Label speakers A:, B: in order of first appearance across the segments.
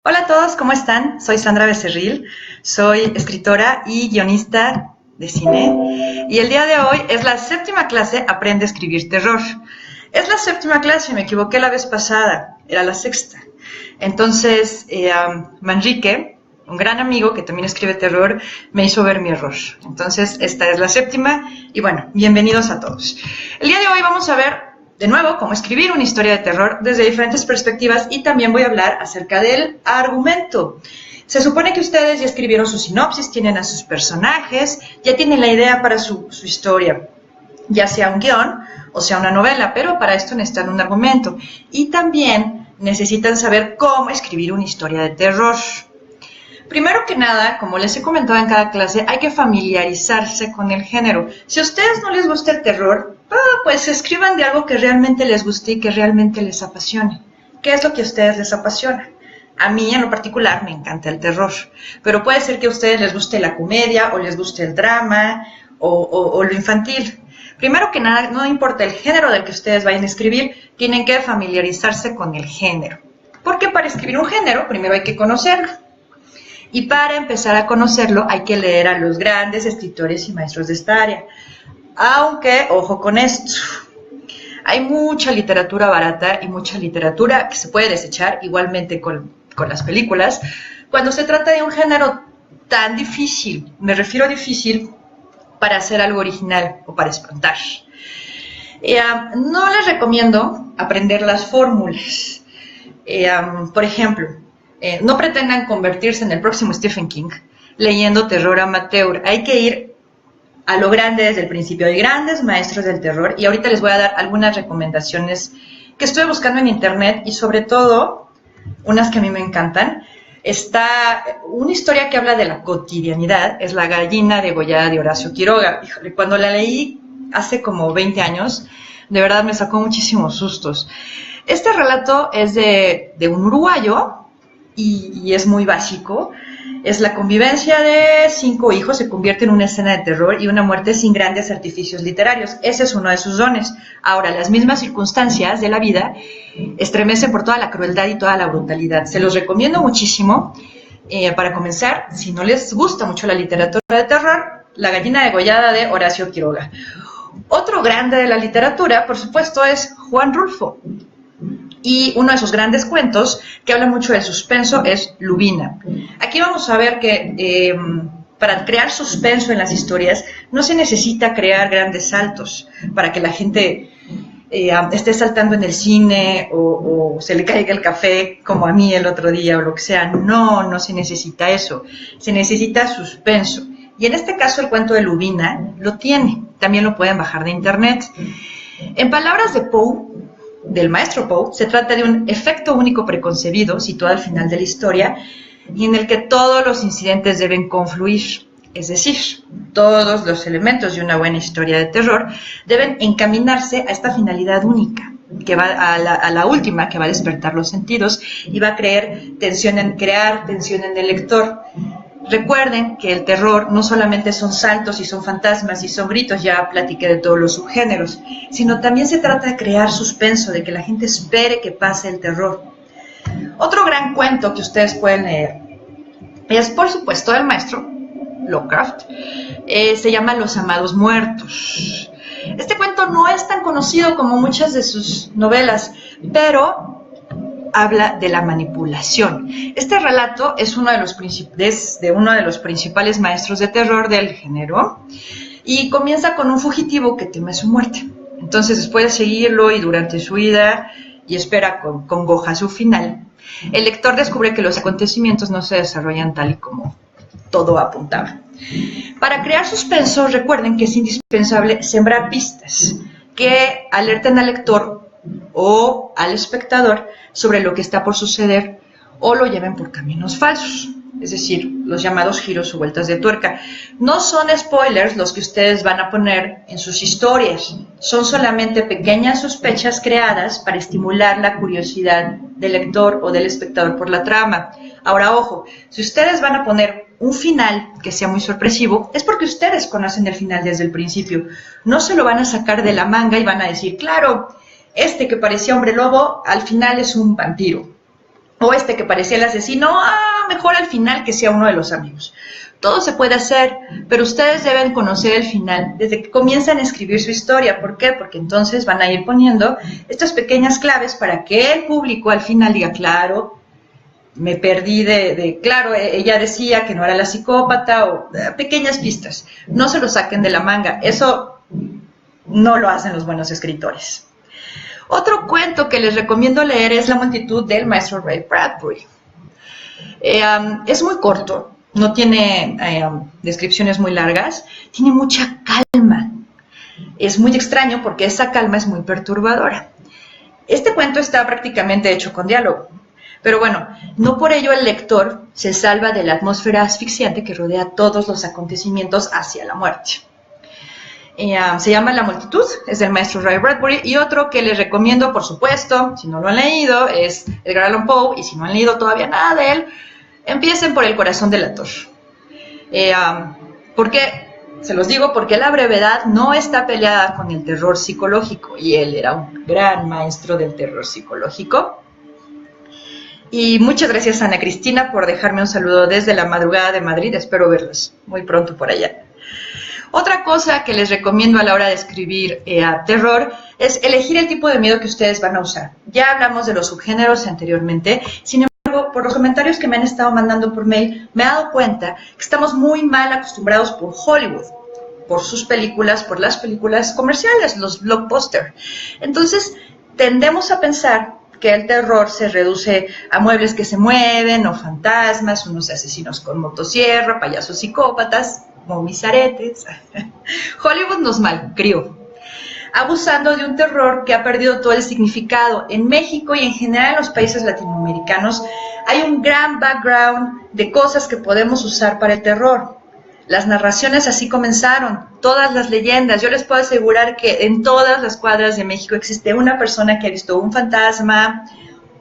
A: Hola a todos, ¿cómo están? Soy Sandra Becerril, soy escritora y guionista de cine y el día de hoy es la séptima clase Aprende a escribir terror. Es la séptima clase, me equivoqué la vez pasada, era la sexta. Entonces, Manrique, un gran amigo que también escribe terror, me hizo ver mi error. Entonces, esta es la séptima y bueno, bienvenidos a todos. El día de hoy vamos a ver de nuevo cómo escribir una historia de terror desde diferentes perspectivas y también voy a hablar acerca del argumento. Se supone que ustedes ya escribieron su sinopsis, tienen a sus personajes, ya tienen la idea para su historia, ya sea un guión o sea una novela, pero para esto necesitan un argumento y también necesitan saber cómo escribir una historia de terror. Primero que nada, como les he comentado en cada clase, hay que familiarizarse con el género. Si a ustedes no les gusta el terror, pues escriban de algo que realmente les guste y que realmente les apasione. ¿Qué es lo que a ustedes les apasiona? A mí en lo particular me encanta el terror, pero puede ser que a ustedes les guste la comedia o les guste el drama o lo infantil. Primero que nada, no importa el género del que ustedes vayan a escribir, tienen que familiarizarse con el género. Porque para escribir un género, primero hay que conocerlo. Y para empezar a conocerlo hay que leer a los grandes escritores y maestros de esta área. Aunque, ojo con esto, hay mucha literatura barata y mucha literatura que se puede desechar, igualmente con las películas, cuando se trata de un género tan difícil, me refiero a difícil para hacer algo original o para espantar. No les recomiendo aprender las fórmulas. Por ejemplo, no pretendan convertirse en el próximo Stephen King leyendo terror amateur. Hay que ir a lo grande desde el principio. Hay grandes maestros del terror y ahorita les voy a dar algunas recomendaciones que estuve buscando en internet y sobre todo unas que a mí me encantan. Está una historia que habla de la cotidianidad, es La gallina degollada de Horacio Quiroga. Híjole, cuando la leí hace como 20 años, de verdad me sacó muchísimos sustos. Este relato es de un uruguayo y es muy básico. Es la convivencia de 5 hijos se convierte en una escena de terror y una muerte sin grandes artificios literarios. Ese es uno de sus dones. Ahora, las mismas circunstancias de la vida estremecen por toda la crueldad y toda la brutalidad. Se los recomiendo muchísimo. Para comenzar, si no les gusta mucho la literatura de terror, La gallina degollada de Horacio Quiroga. Otro grande de la literatura, por supuesto, es Juan Rulfo. Y uno de sus grandes cuentos, que habla mucho del suspenso, es Lubina. Aquí vamos a ver que para crear suspenso en las historias no se necesita crear grandes saltos para que la gente esté saltando en el cine o se le caiga el café como a mí el otro día o lo que sea. No se necesita eso. Se necesita suspenso. Y en este caso el cuento de Lubina lo tiene. También lo pueden bajar de internet. En palabras de Poe, del maestro Poe, se trata de un efecto único preconcebido situado al final de la historia y en el que todos los incidentes deben confluir, es decir, todos los elementos de una buena historia de terror deben encaminarse a esta finalidad única, que va a la última, que va a despertar los sentidos y va a crear tensión en el lector. Recuerden que el terror no solamente son saltos y son fantasmas y son gritos, ya platiqué de todos los subgéneros, sino también se trata de crear suspenso, de que la gente espere que pase el terror. Otro gran cuento que ustedes pueden leer es, por supuesto, del maestro Lovecraft. Se llama Los Amados Muertos. Este cuento no es tan conocido como muchas de sus novelas, pero habla de la manipulación. Este relato es uno de los principales maestros de terror del género y comienza con un fugitivo que teme su muerte. Entonces, después de seguirlo y durante su vida y espera con congoja su final, el lector descubre que los acontecimientos no se desarrollan tal y como todo apuntaba. Para crear suspenso, recuerden que es indispensable sembrar pistas que alerten al lector o al espectador sobre lo que está por suceder o lo lleven por caminos falsos, es decir, los llamados giros o vueltas de tuerca. No son spoilers los que ustedes van a poner en sus historias, son solamente pequeñas sospechas creadas para estimular la curiosidad del lector o del espectador por la trama. Ahora, ojo, si ustedes van a poner un final que sea muy sorpresivo, es porque ustedes conocen el final desde el principio. No se lo van a sacar de la manga y van a decir, claro, este que parecía hombre lobo, al final es un vampiro. O este que parecía el asesino, mejor al final que sea uno de los amigos. Todo se puede hacer, pero ustedes deben conocer el final desde que comienzan a escribir su historia. ¿Por qué? Porque entonces van a ir poniendo estas pequeñas claves para que el público al final diga, claro, me perdí claro, ella decía que no era la psicópata, o pequeñas pistas. No se lo saquen de la manga, eso no lo hacen los buenos escritores. Otro cuento que les recomiendo leer es La multitud del maestro Ray Bradbury. Es muy corto, no tiene descripciones muy largas, tiene mucha calma. Es muy extraño porque esa calma es muy perturbadora. Este cuento está prácticamente hecho con diálogo, pero bueno, no por ello el lector se salva de la atmósfera asfixiante que rodea todos los acontecimientos hacia la muerte. Se llama La multitud, es del maestro Ray Bradbury, y otro que les recomiendo, por supuesto, si no lo han leído, es Edgar Allan Poe, y si no han leído todavía nada de él, empiecen por El corazón delator. ¿Por qué? Se los digo porque la brevedad no está peleada con el terror psicológico, y él era un gran maestro del terror psicológico. Y muchas gracias, Ana Cristina, por dejarme un saludo desde la madrugada de Madrid. Espero verlos muy pronto por allá. Otra cosa que les recomiendo a la hora de escribir terror es elegir el tipo de miedo que ustedes van a usar. Ya hablamos de los subgéneros anteriormente, sin embargo, por los comentarios que me han estado mandando por mail, me he dado cuenta que estamos muy mal acostumbrados por Hollywood, por sus películas, por las películas comerciales, los blockbusters. Entonces, tendemos a pensar que el terror se reduce a muebles que se mueven, o fantasmas, unos asesinos con motosierra, payasos psicópatas, como mis aretes. Hollywood nos malcrió, abusando de un terror que ha perdido todo el significado. En México y en general en los países latinoamericanos hay un gran background de cosas que podemos usar para el terror. Las narraciones así comenzaron, todas las leyendas. Yo les puedo asegurar que en todas las cuadras de México existe una persona que ha visto un fantasma,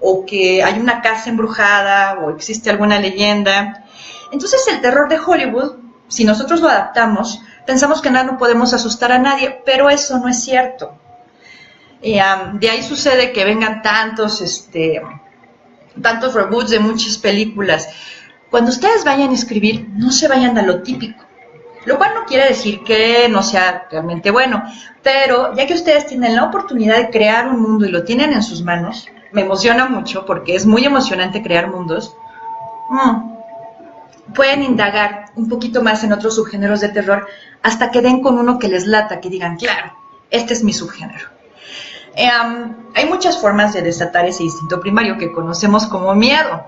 A: o que hay una casa embrujada, o existe alguna leyenda. Entonces el terror de Hollywood, si nosotros lo adaptamos, pensamos que no podemos asustar a nadie, pero eso no es cierto. De ahí sucede que vengan tantos reboots de muchas películas. Cuando ustedes vayan a escribir, no se vayan a lo típico, lo cual no quiere decir que no sea realmente bueno, pero ya que ustedes tienen la oportunidad de crear un mundo y lo tienen en sus manos, me emociona mucho porque es muy emocionante crear mundos, pueden indagar un poquito más en otros subgéneros de terror hasta que den con uno que les lata, que digan, claro, este es mi subgénero. Hay muchas formas de desatar ese instinto primario que conocemos como miedo.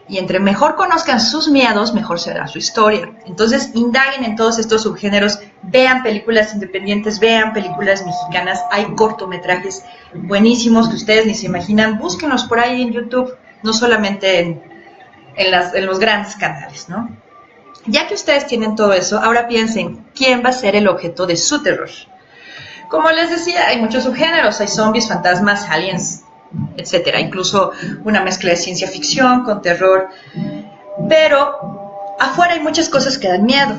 A: Y entre mejor conozcan sus miedos, mejor será su historia. Entonces, indaguen en todos estos subgéneros, vean películas independientes, vean películas mexicanas, hay cortometrajes buenísimos que ustedes ni se imaginan, búsquenlos por ahí en YouTube, no solamente en los grandes canales, ¿no? Ya que ustedes tienen todo eso, ahora piensen, ¿quién va a ser el objeto de su terror? Como les decía, hay muchos subgéneros, hay zombies, fantasmas, aliens, etcétera, incluso una mezcla de ciencia ficción con terror, pero afuera hay muchas cosas que dan miedo.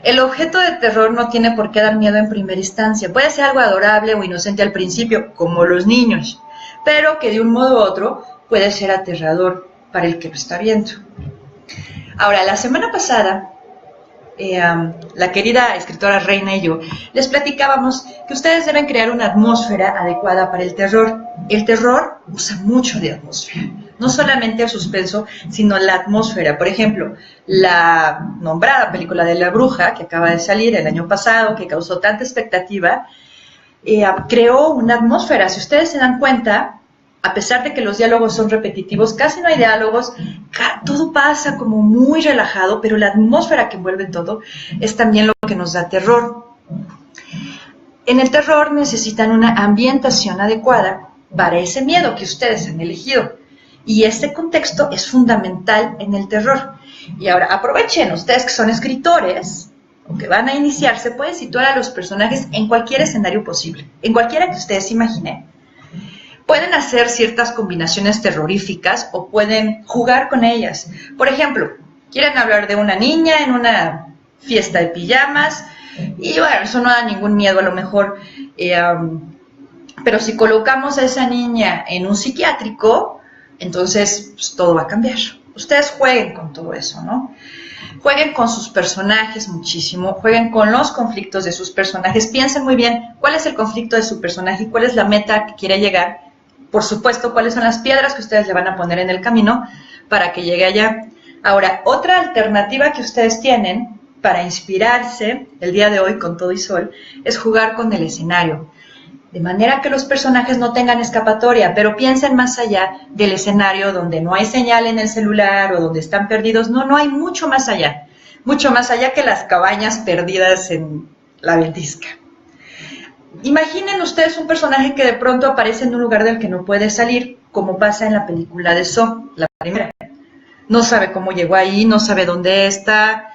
A: El objeto de terror no tiene por qué dar miedo en primera instancia, puede ser algo adorable o inocente al principio, como los niños, pero que de un modo u otro puede ser aterrador para el que lo está viendo. Ahora, la semana pasada, la querida escritora Reina y yo les platicábamos que ustedes deben crear una atmósfera adecuada para el terror. El terror usa mucho de atmósfera, no solamente el suspenso, sino la atmósfera. Por ejemplo, la nombrada película de La Bruja, que acaba de salir el año pasado, que causó tanta expectativa, creó una atmósfera. Si ustedes se dan cuenta, a pesar de que los diálogos son repetitivos, casi no hay diálogos, todo pasa como muy relajado, pero la atmósfera que envuelve todo es también lo que nos da terror. En el terror necesitan una ambientación adecuada para ese miedo que ustedes han elegido, y este contexto es fundamental en el terror. Y ahora aprovechen, ustedes que son escritores o que van a iniciarse, pueden situar a los personajes en cualquier escenario posible, en cualquiera que ustedes imaginen. Pueden hacer ciertas combinaciones terroríficas o pueden jugar con ellas. Por ejemplo, quieren hablar de una niña en una fiesta de pijamas y bueno, eso no da ningún miedo a lo mejor, pero si colocamos a esa niña en un psiquiátrico, Entonces, pues, todo va a cambiar. Ustedes jueguen con todo eso, ¿no? Jueguen con sus personajes muchísimo, jueguen con los conflictos de sus personajes, piensen muy bien cuál es el conflicto de su personaje y cuál es la meta que quiere llegar. Por supuesto, cuáles son las piedras que ustedes le van a poner en el camino para que llegue allá. Ahora, otra alternativa que ustedes tienen para inspirarse el día de hoy con todo y sol es jugar con el escenario. De manera que los personajes no tengan escapatoria, pero piensen más allá del escenario donde no hay señal en el celular o donde están perdidos. No hay mucho más allá que las cabañas perdidas en la ventisca. Imaginen ustedes un personaje que de pronto aparece en un lugar del que no puede salir, como pasa en la película de Saw, la primera. No sabe cómo llegó ahí, no sabe dónde está,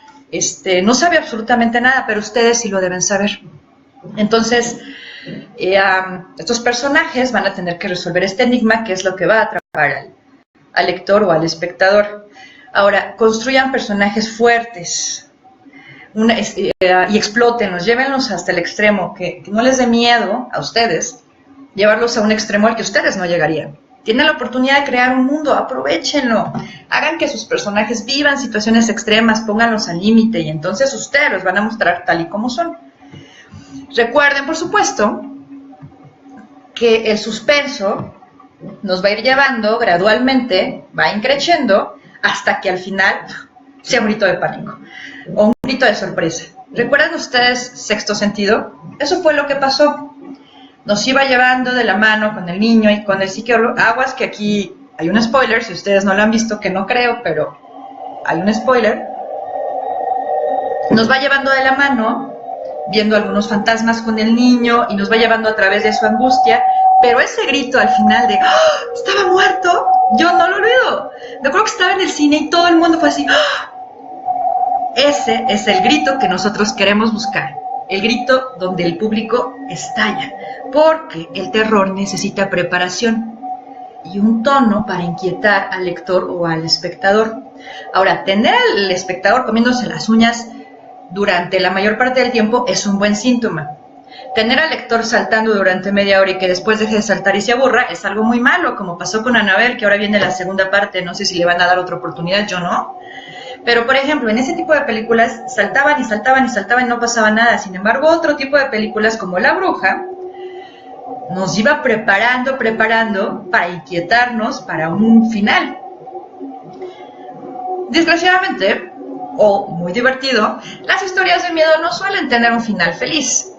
A: no sabe absolutamente nada, pero ustedes sí lo deben saber. Entonces, estos personajes van a tener que resolver este enigma, que es lo que va a atrapar al lector o al espectador. Ahora, construyan personajes fuertes y explótenlos, llévenlos hasta el extremo, que no les dé miedo a ustedes llevarlos a un extremo al que ustedes no llegarían. Tienen la oportunidad de crear un mundo, aprovechenlo. Hagan que sus personajes vivan situaciones extremas, pónganlos al límite y entonces ustedes los van a mostrar tal y como son. Recuerden, por supuesto, que el suspenso nos va a ir llevando gradualmente, va increciendo, hasta que al final sea un grito de pánico o un grito de sorpresa. ¿Recuerdan ustedes Sexto Sentido? Eso fue lo que pasó. Nos iba llevando de la mano con el niño y con el psicólogo. Aguas que aquí hay un spoiler, si ustedes no lo han visto, que no creo, pero hay un spoiler. Nos va llevando de la mano, viendo algunos fantasmas con el niño y nos va llevando a través de su angustia, pero ese grito al final de ¡oh! ¡Estaba muerto! Yo no lo olvido. Me acuerdo que estaba en el cine y todo el mundo fue así. ¡Oh! Ese es el grito que nosotros queremos buscar. El grito donde el público estalla, porque el terror necesita preparación y un tono para inquietar al lector o al espectador. Ahora, tener al espectador comiéndose las uñas durante la mayor parte del tiempo es un buen síntoma. Tener al lector saltando durante media hora y que después deje de saltar y se aburra es algo muy malo, como pasó con Annabelle, que ahora viene la segunda parte, no sé si le van a dar otra oportunidad, yo no. Pero, por ejemplo, en ese tipo de películas saltaban y saltaban y saltaban y no pasaba nada. Sin embargo, otro tipo de películas como La Bruja nos iba preparando para inquietarnos para un final. Desgraciadamente, o muy divertido, las historias de miedo no suelen tener un final feliz.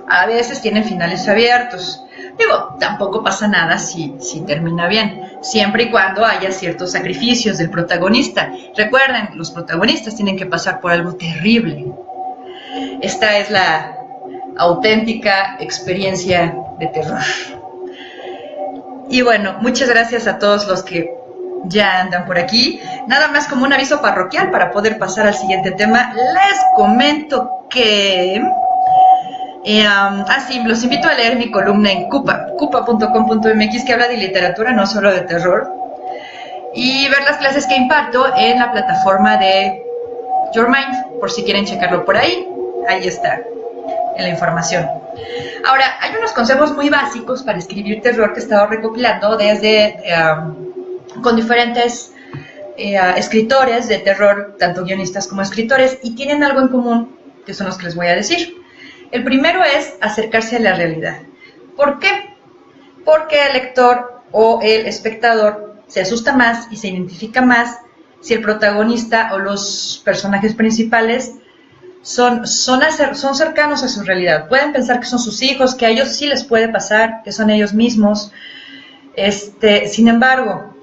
A: A veces tienen finales abiertos. Digo, tampoco pasa nada si termina bien, siempre y cuando haya ciertos sacrificios del protagonista. Recuerden, los protagonistas tienen que pasar por algo terrible. Esta es la auténtica experiencia de terror. Y bueno, muchas gracias a todos los que ya andan por aquí. Nada más como un aviso parroquial para poder pasar al siguiente tema. Les comento que... sí, los invito a leer mi columna en cupa.com.mx, que habla de literatura, no solo de terror, y ver las clases que imparto en la plataforma de Your Mind, por si quieren checarlo por ahí. Ahí está, en la información. Ahora, hay unos consejos muy básicos para escribir terror que he estado recopilando desde con diferentes escritores de terror, tanto guionistas como escritores, y tienen algo en común, que son los que les voy a decir. El primero es acercarse a la realidad. ¿Por qué? Porque el lector o el espectador se asusta más y se identifica más si el protagonista o los personajes principales son cercanos a su realidad. Pueden pensar que son sus hijos, que a ellos sí les puede pasar, que son ellos mismos. Sin embargo,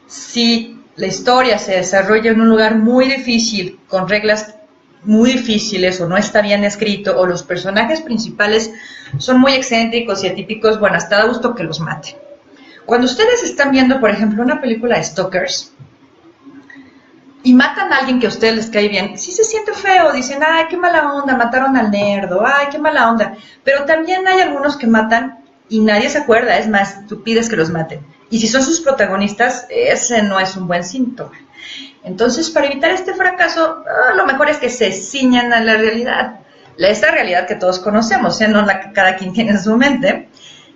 A: si la historia se desarrolla en un lugar muy difícil, con reglas muy difíciles, o no está bien escrito, o los personajes principales son muy excéntricos y atípicos, bueno, hasta da gusto que los maten. Cuando ustedes están viendo, por ejemplo, una película de stalkers y matan a alguien que a ustedes les cae bien, sí se siente feo, dicen, ay, qué mala onda, mataron al nerdo, ay, qué mala onda, pero también hay algunos que matan y nadie se acuerda, es más, tú pides que los maten, y si son sus protagonistas, ese no es un buen síntoma. Entonces, para evitar este fracaso, lo mejor es que se ciñan a la realidad, esta realidad que todos conocemos, no la que cada quien tiene en su mente,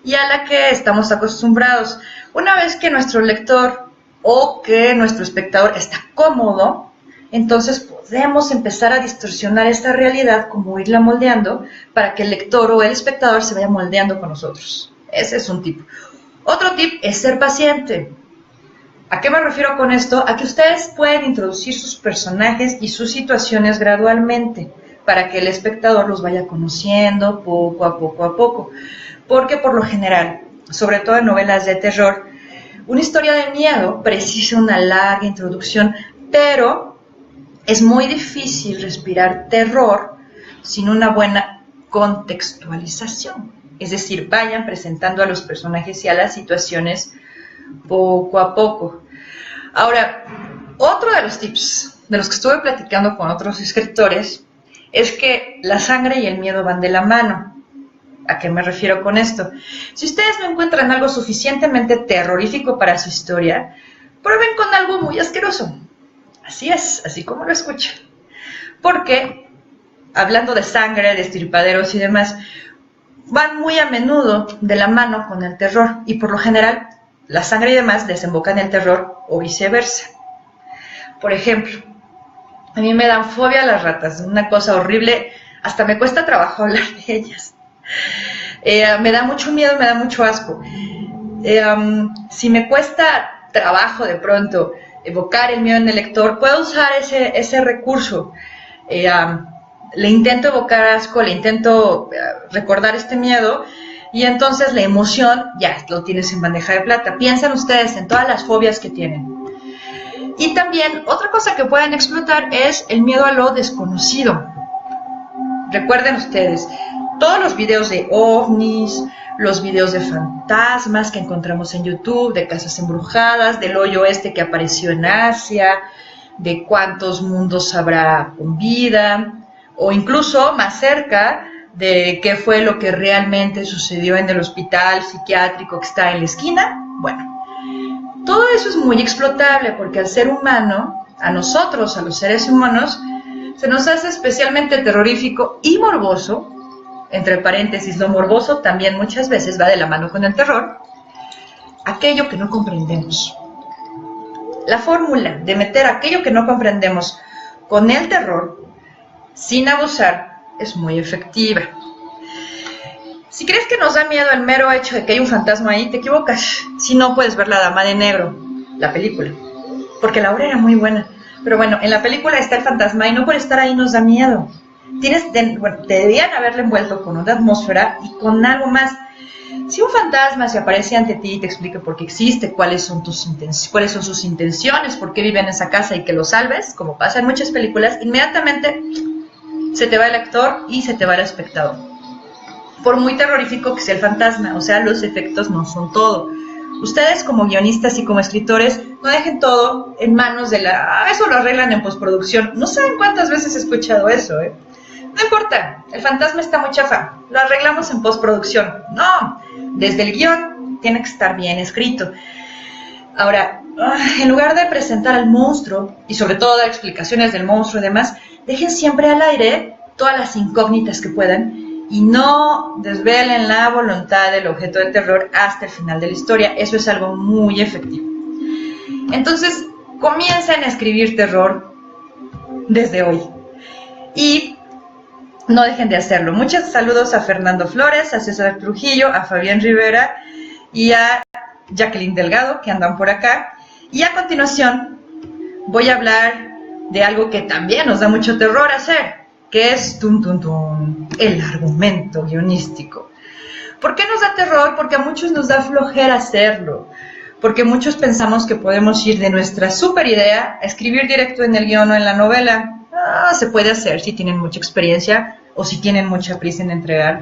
A: y a la que estamos acostumbrados. Una vez que nuestro lector o que nuestro espectador está cómodo, entonces podemos empezar a distorsionar esta realidad, como irla moldeando, para que el lector o el espectador se vaya moldeando con nosotros. Ese es un tip. Otro tip es ser paciente. ¿A qué me refiero con esto? A que ustedes pueden introducir sus personajes y sus situaciones gradualmente, para que el espectador los vaya conociendo poco a poco. Porque por lo general, sobre todo en novelas de terror, una historia de miedo precisa una larga introducción, pero es muy difícil respirar terror sin una buena contextualización. Es decir, vayan presentando a los personajes y a las situaciones poco a poco. Ahora, otro de los tips de los que estuve platicando con otros escritores es que la sangre y el miedo van de la mano. ¿A qué me refiero con esto? Si ustedes no encuentran algo suficientemente terrorífico para su historia, prueben con algo muy asqueroso. Así es, así como lo escuchan. Porque, hablando de sangre, de estripaderos y demás, van muy a menudo de la mano con el terror, y por lo general la sangre y demás desembocan en el terror o viceversa. Por ejemplo, a mí me dan fobia las ratas, una cosa horrible, hasta me cuesta trabajo hablar de ellas. Me da mucho miedo, me da mucho asco. Si me cuesta trabajo de pronto evocar el miedo en el lector, puedo usar ese recurso. Le intento evocar asco, le intento recordar este miedo, y entonces la emoción ya lo tienes en bandeja de plata. Piensen ustedes en todas las fobias que tienen. Y también otra cosa que pueden explotar es el miedo a lo desconocido. Recuerden ustedes, todos los videos de ovnis, los videos de fantasmas que encontramos en YouTube, de casas embrujadas, del hoyo este que apareció en Asia, de cuántos mundos habrá con vida, o incluso más cerca de qué fue lo que realmente sucedió en el hospital psiquiátrico que está en la esquina. Bueno, todo eso es muy explotable porque al ser humano, a nosotros, a los seres humanos, se nos hace especialmente terrorífico y morboso. Entre paréntesis, lo morboso también muchas veces va de la mano con el terror, aquello que no comprendemos. La fórmula de meter aquello que no comprendemos con el terror, sin abusar, es muy efectiva. Si crees que nos da miedo el mero hecho de que hay un fantasma ahí, te equivocas. Si no, puedes ver La Dama de Negro, la película, porque la obra era muy buena. Pero bueno, en la película está el fantasma y no por estar ahí nos da miedo. Te debían haberle envuelto con una atmósfera y con algo más. Si un fantasma se aparece ante ti y te explica por qué existe, cuáles son sus intenciones, por qué vive en esa casa y que lo salves, como pasa en muchas películas, inmediatamente se te va el actor y se te va el espectador. Por muy terrorífico que sea el fantasma, o sea, los efectos no son todo. Ustedes como guionistas y como escritores no dejen todo en manos de eso lo arreglan en postproducción. No saben cuántas veces he escuchado eso, No importa, el fantasma está muy chafa, lo arreglamos en postproducción. No, desde el guión tiene que estar bien escrito. Ahora, en lugar de presentar al monstruo, y sobre todo dar explicaciones del monstruo y demás, dejen siempre al aire todas las incógnitas que puedan y no desvelen la voluntad del objeto del terror hasta el final de la historia. Eso es algo muy efectivo. Entonces, comiencen a escribir terror desde hoy. Y no dejen de hacerlo. Muchos saludos a Fernando Flores, a César Trujillo, a Fabián Rivera y a Jacqueline Delgado, que andan por acá. Y a continuación voy a hablar de algo que también nos da mucho terror hacer, que es el argumento guionístico. ¿Por qué nos da terror? Porque a muchos nos da flojera hacerlo. Porque muchos pensamos que podemos ir de nuestra super idea a escribir directo en el guión o en la novela. Se puede hacer si tienen mucha experiencia o si tienen mucha prisa en entregar,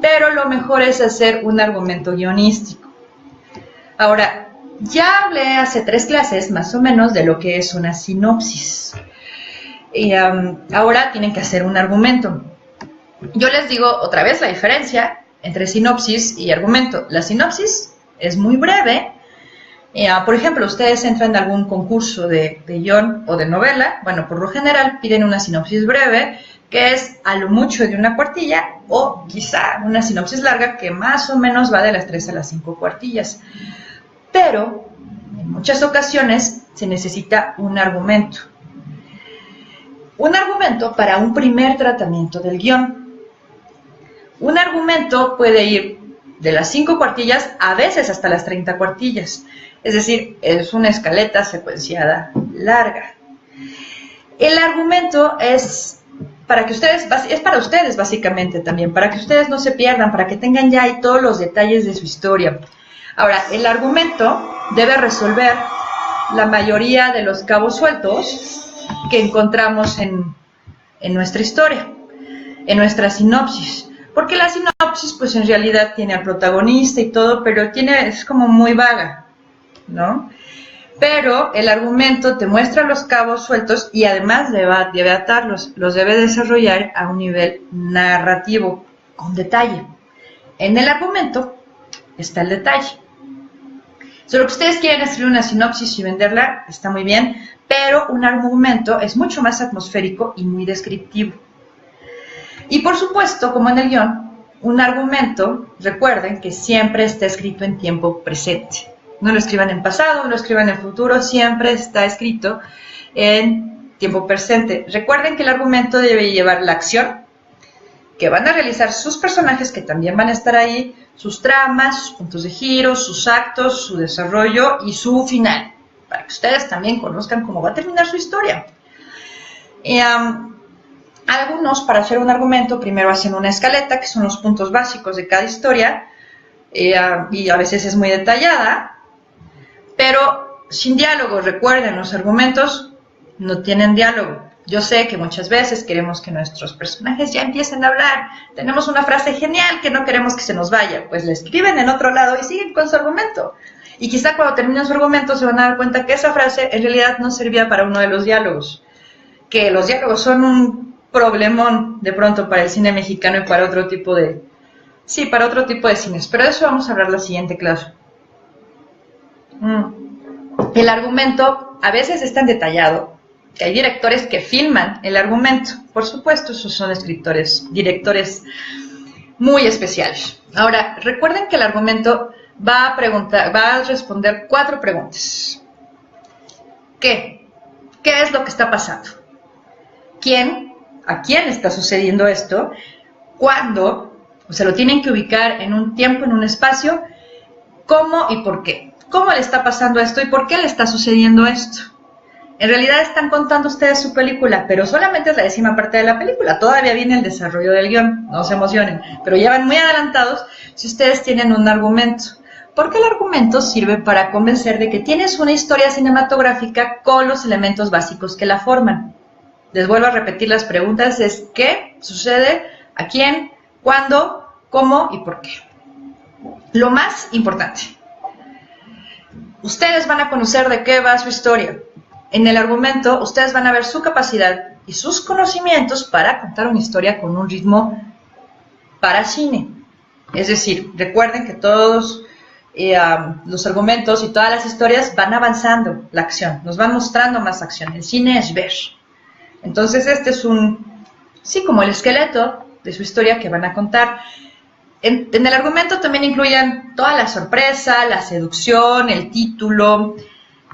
A: pero lo mejor es hacer un argumento guionístico. Ahora, ya hablé hace 3 clases más o menos de lo que es una sinopsis. Y ahora tienen que hacer un argumento. Yo les digo otra vez la diferencia entre sinopsis y argumento. La sinopsis es muy breve. Por ejemplo, ustedes entran en algún concurso de guión o de novela. Bueno, por lo general piden una sinopsis breve, que es a lo mucho de 1 cuartilla, o quizá una sinopsis larga que más o menos va de las 3 a las 5 cuartillas. Pero En muchas ocasiones se necesita un argumento. Un argumento para un primer tratamiento del guión. Un argumento puede ir de las 5 cuartillas a veces hasta las 30 cuartillas. Es decir, es una escaleta secuenciada larga. El argumento es para ustedes básicamente también, para que ustedes no se pierdan, para que tengan ya ahí todos los detalles de su historia. Ahora, el argumento debe resolver la mayoría de los cabos sueltos que encontramos en nuestra historia, en nuestra sinopsis. Porque la sinopsis, pues en realidad tiene al protagonista y todo, pero es como muy vaga, ¿no? Pero el argumento te muestra los cabos sueltos y además debe atarlos, los debe desarrollar a un nivel narrativo, con detalle. En el argumento está el detalle. Solo que ustedes quieren escribir una sinopsis y venderla, está muy bien, pero un argumento es mucho más atmosférico y muy descriptivo. Y por supuesto, como en el guión, un argumento, recuerden que siempre está escrito en tiempo presente. No lo escriban en pasado, no lo escriban en futuro, siempre está escrito en tiempo presente. Recuerden que el argumento debe llevar la acción que van a realizar sus personajes, que también van a estar ahí, sus tramas, sus puntos de giro, sus actos, su desarrollo y su final, para que ustedes también conozcan cómo va a terminar su historia. Algunos, para hacer un argumento, primero hacen una escaleta, que son los puntos básicos de cada historia, y a veces es muy detallada, pero sin diálogo. Recuerden, los argumentos no tienen diálogo. Yo sé que muchas veces queremos que nuestros personajes ya empiecen a hablar. Tenemos una frase genial que no queremos que se nos vaya, pues la escriben en otro lado y siguen con su argumento. Y quizá cuando terminen su argumento se van a dar cuenta que esa frase en realidad no servía para uno de los diálogos. Que los diálogos son un problemón de pronto para el cine mexicano y para otro tipo de... Sí, para otro tipo de cines. Pero de eso vamos a hablar la siguiente clase. El argumento a veces es tan detallado que hay directores que filman el argumento. Por supuesto, esos son directores muy especiales. Ahora, recuerden que el argumento va a responder 4 preguntas. ¿Qué? ¿Qué es lo que está pasando? ¿Quién? ¿A quién está sucediendo esto? ¿Cuándo? O sea, lo tienen que ubicar en un tiempo, en un espacio. ¿Cómo y por qué? ¿Cómo le está pasando esto y por qué le está sucediendo esto? En realidad están contando ustedes su película, pero solamente es la 10ª parte de la película. Todavía viene el desarrollo del guión, no se emocionen. Pero ya van muy adelantados si ustedes tienen un argumento. Porque el argumento sirve para convencer de que tienes una historia cinematográfica con los elementos básicos que la forman. Les vuelvo a repetir las preguntas, es ¿qué sucede? ¿A quién? ¿Cuándo? ¿Cómo? ¿Y por qué? Lo más importante, ustedes van a conocer de qué va su historia. En el argumento, ustedes van a ver su capacidad y sus conocimientos para contar una historia con un ritmo para cine. Es decir, recuerden que todos los argumentos y todas las historias van avanzando la acción, nos van mostrando más acción. El cine es ver. Entonces este es como el esqueleto de su historia que van a contar. En el argumento también incluyen toda la sorpresa, la seducción, el título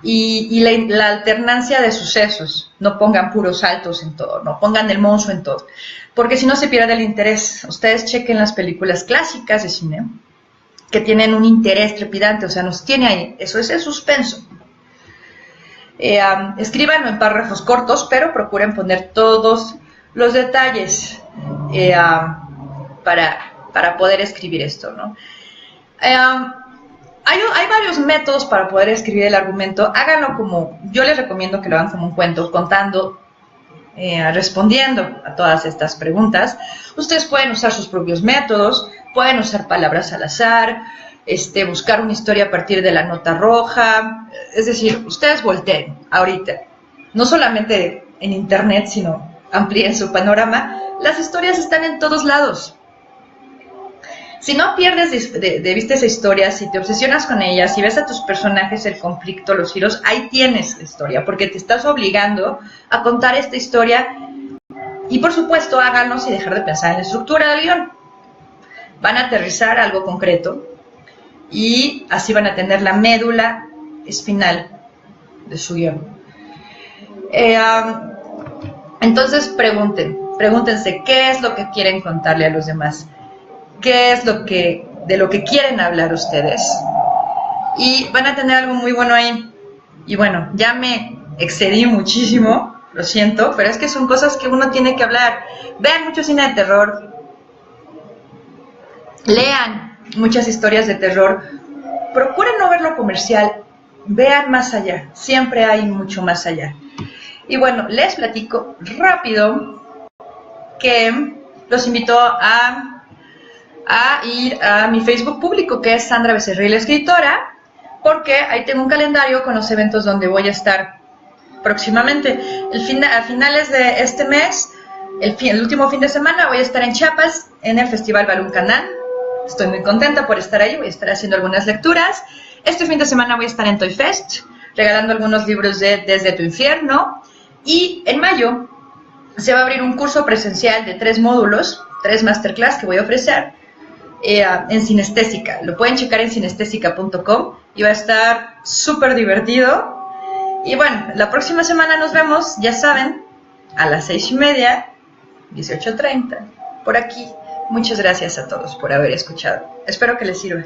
A: y la alternancia de sucesos. No pongan puros saltos en todo, no pongan el monstruo en todo, porque si no se pierde el interés. Ustedes chequen las películas clásicas de cine, que tienen un interés trepidante, o sea, nos tiene ahí, eso es el suspenso. Escríbanlo en párrafos cortos, pero procuren poner todos los detalles para poder escribir esto, ¿no? Hay varios métodos para poder escribir el argumento. Háganlo como, yo les recomiendo que lo hagan como un cuento, contando, respondiendo a todas estas preguntas. Ustedes pueden usar sus propios métodos, pueden usar palabras al azar, buscar una historia a partir de la nota roja. Es decir, ustedes volteen ahorita, no solamente en internet, sino amplíen su panorama. Las historias están en todos lados. Si no pierdes de vista esa historia, si te obsesionas con ella, si ves a tus personajes, el conflicto, los giros, ahí tienes la historia, porque te estás obligando a contar esta historia. Y por supuesto, háganlo sin dejar de pensar en la estructura del guión. Van a aterrizar algo concreto y así van a tener la médula es final de su guión. Entonces pregúntense qué es lo que quieren contarle a los demás, qué es de lo que quieren hablar ustedes, y van a tener algo muy bueno ahí. Y bueno, ya me excedí muchísimo, lo siento, pero es que son cosas que uno tiene que hablar. Vean mucho cine de terror, lean muchas historias de terror, procuren no ver lo comercial, vean más allá, siempre hay mucho más allá. Y bueno, les platico rápido que los invito a ir a mi Facebook público, que es Sandra Becerril, escritora, porque ahí tengo un calendario con los eventos donde voy a estar próximamente. A finales de este mes, el último fin de semana, voy a estar en Chiapas, en el Festival Baluncanán. Estoy muy contenta por estar ahí, voy a estar haciendo algunas lecturas. Este fin de semana voy a estar en Toy Fest, regalando algunos libros de Desde tu Infierno. Y en mayo se va a abrir un curso presencial de 3 módulos, 3 masterclass que voy a ofrecer en Sinestésica. Lo pueden checar en sinestésica.com y va a estar súper divertido. Y bueno, la próxima semana nos vemos, ya saben, a las 6:30, 18:30, por aquí. Muchas gracias a todos por haber escuchado. Espero que les sirva.